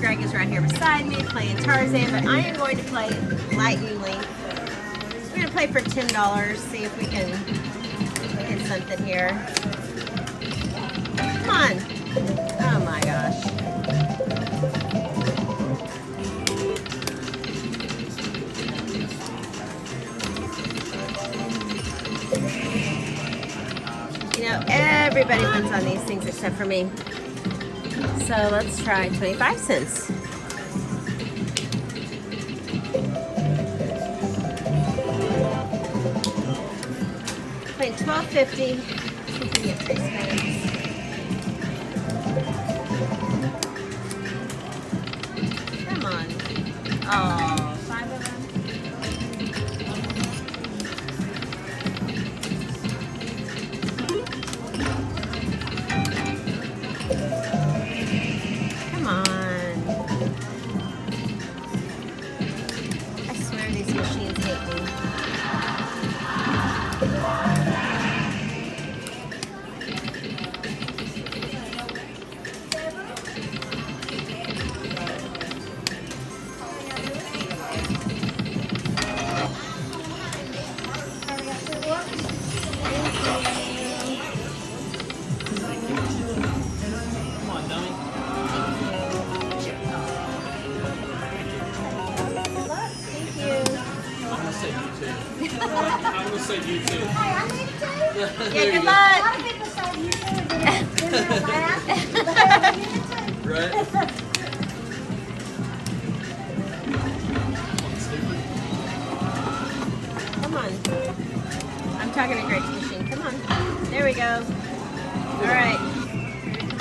Greg is right here beside me playing Tarzan, but I am going to play Lightning Link. We're going to play for $10, see if we can get something here. Come on. Oh my gosh. You know, everybody wins on these things except for me. So let's try 25 cents. Playing $12.50. See if we can get 3 spins. Come on. Oh, 5 of them. Come on. I swear these machines hate me. I'm gonna say you too. Hey, I need to. Yeah, good A luck. lot of people say you too. Give me a laugh. But you too. Right? Come on. I'm talking to Greg's machine. Come on. There we go. All right.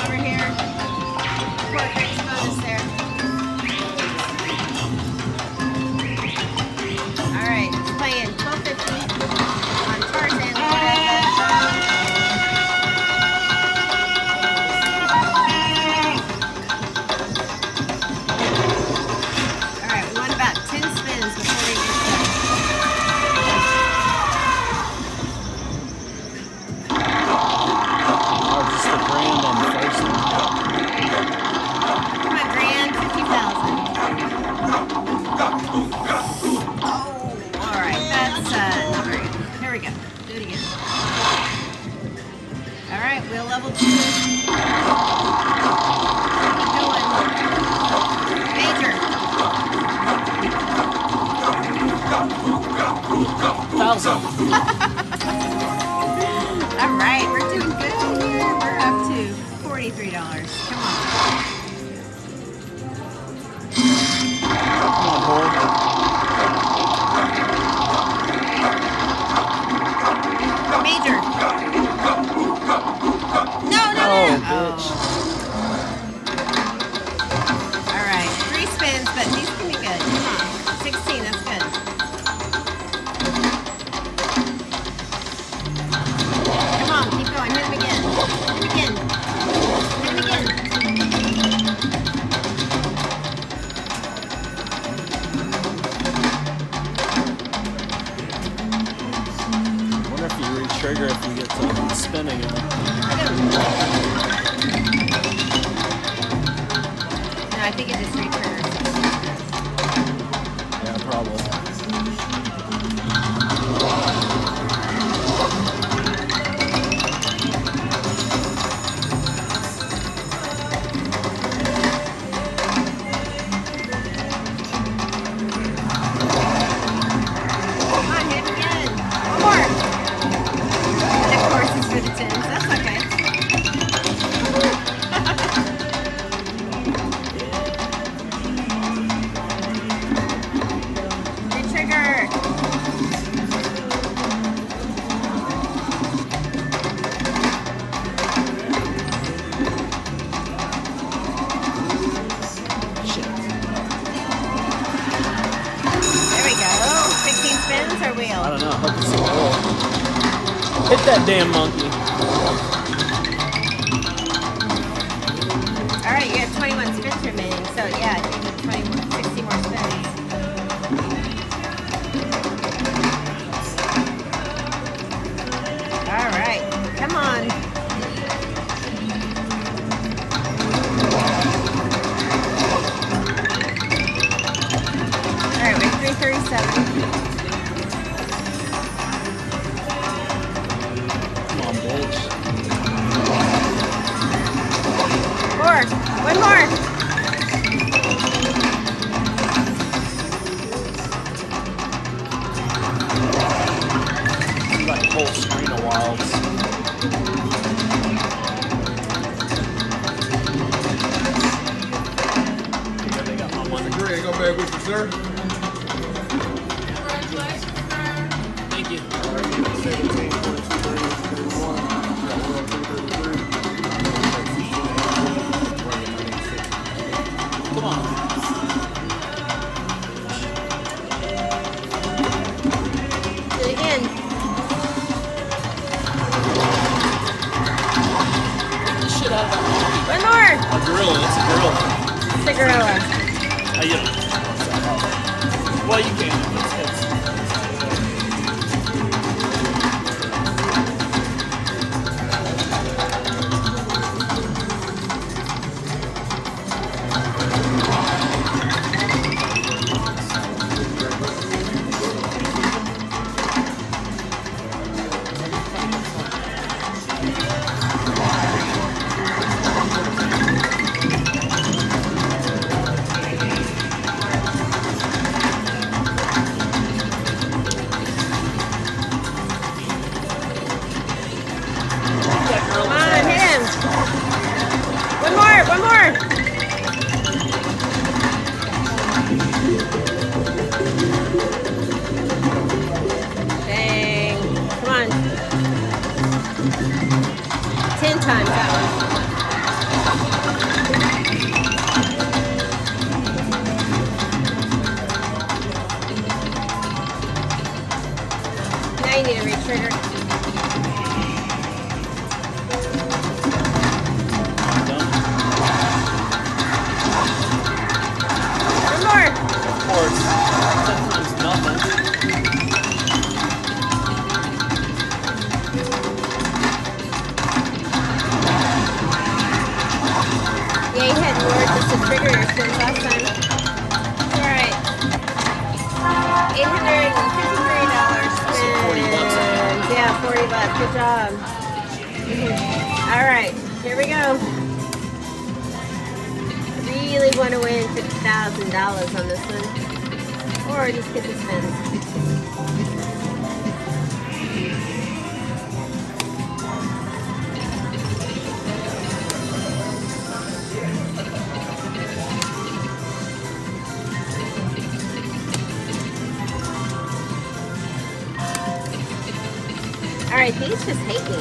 Over here. Poor Greg's bonus there. All right. Playing $12.50 on Tarzan. All right. We want about 10 spins before we get started. Oh, just the brand on the first one. Come on, grand, 50,000. Oh, all right, that's not very good. Here we go. Do it again. All right, wheel level 2. Keep going. Major. 1,000. All right, we're doing good here. We're up to $43. Come on. Come on, boy. Major. No, no, Oh, no. bitch. All right, 3 spins, but these can be good. Come on. 16, that's good. Come on, keep going. Hit him again. Hit him again. Hit him again. I wonder if you re-trigger if you get to spinning it. No, I think it just retriggers. Yeah, probably. Come on, hit him again. One more. And of course, it's for the 10s. That's okay. Retrigger. Shit. There we go. 16 spins or wheel? I don't know. I hope it's a roll. Hit that damn monkey. All right, you have 21 spins remaining. So yeah, I think it's 20 more, 60 more spins. All right, come on. $1.97. Come on, bitch. More. One more. It's like a whole screen of wilds. Yeah, they got my money. Greg, go back with you, sir. Thank you. 17, 22, 30, 31. Got 1, 2, 33. Come on. Do it again. Get the shit out of that One more. monkey. A gorilla. It's a gorilla. It's a gorilla. How you doing? Well, you can. It's Come on, hit him. One more. One more. Dang. Come on. 10 times that one. Now you need to re-trigger. done. One more. Of course. Sometimes nothing. Yeah, you had more just to trigger your spins last time. Alright. $853 spin. 40 bucks, I think. Yeah, 40 bucks. Good job. Alright, here we go. Really want to win $50,000 on this one. Or just get the spins. Alright, these just hate me.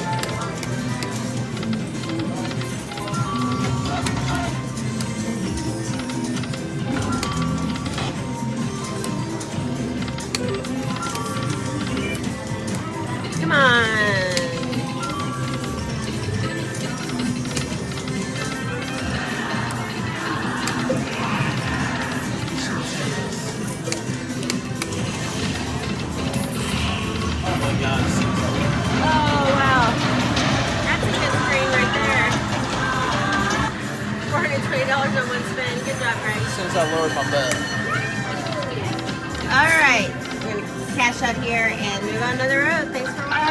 Come on. Oh my god. Oh, wow. That's a good screen right there. $420 on one spin. Good job, Greg. As soon as I lowered my bet. All right. We're going to cash out here and move on to the road. Thanks for watching.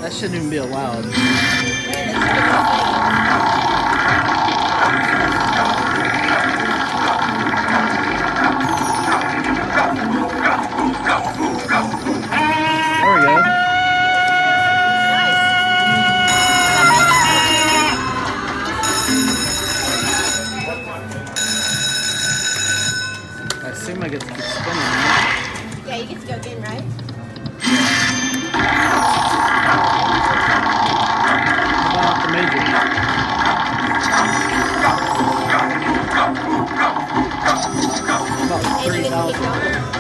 That shouldn't even be allowed. There we go. I assume I get to keep spinning. Yeah, you get to go again, right? About the major. About And you get to keep 3,000. going.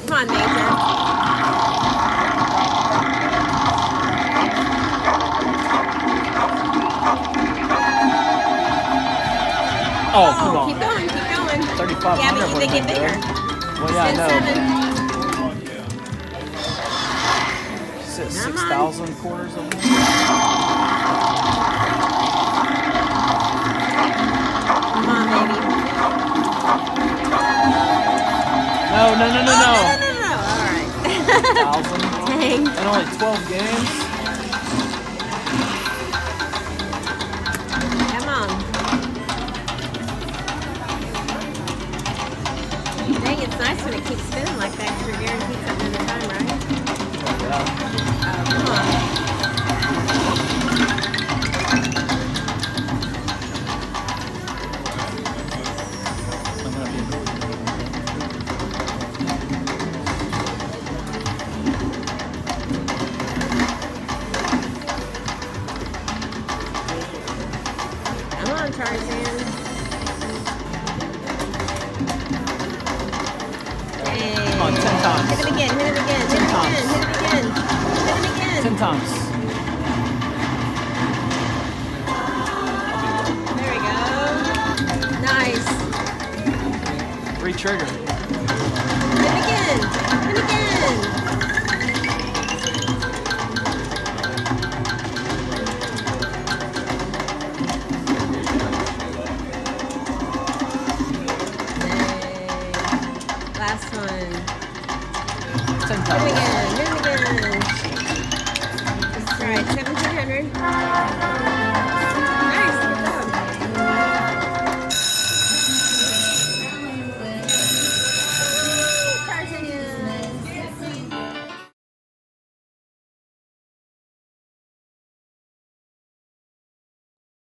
Come on, Major. Oh, come on. Keep going, keep going. 3,500 Yeah, but would they have get been bigger. good. Well, yeah, I know. 10, 7. 6,000 quarters of them. Come on, baby. No, no, no, no, Oh, no. no. All right. 1,000. Dang. And only 12 games. Come on. Dang, it's nice when it keeps spinning like that because you're guaranteed something at a time, right? Yeah. Oh, come on. I'm gonna be. Come on, Tarzan. Dang. Come on, 10 times. Hit it again, hit it again, hit it 10 again, times. hit it again, hit it again. 10 times. There we go. Nice. Re-trigger. Hit it again, hit it again. Dang. Last one. 10 Hit it times. again, hit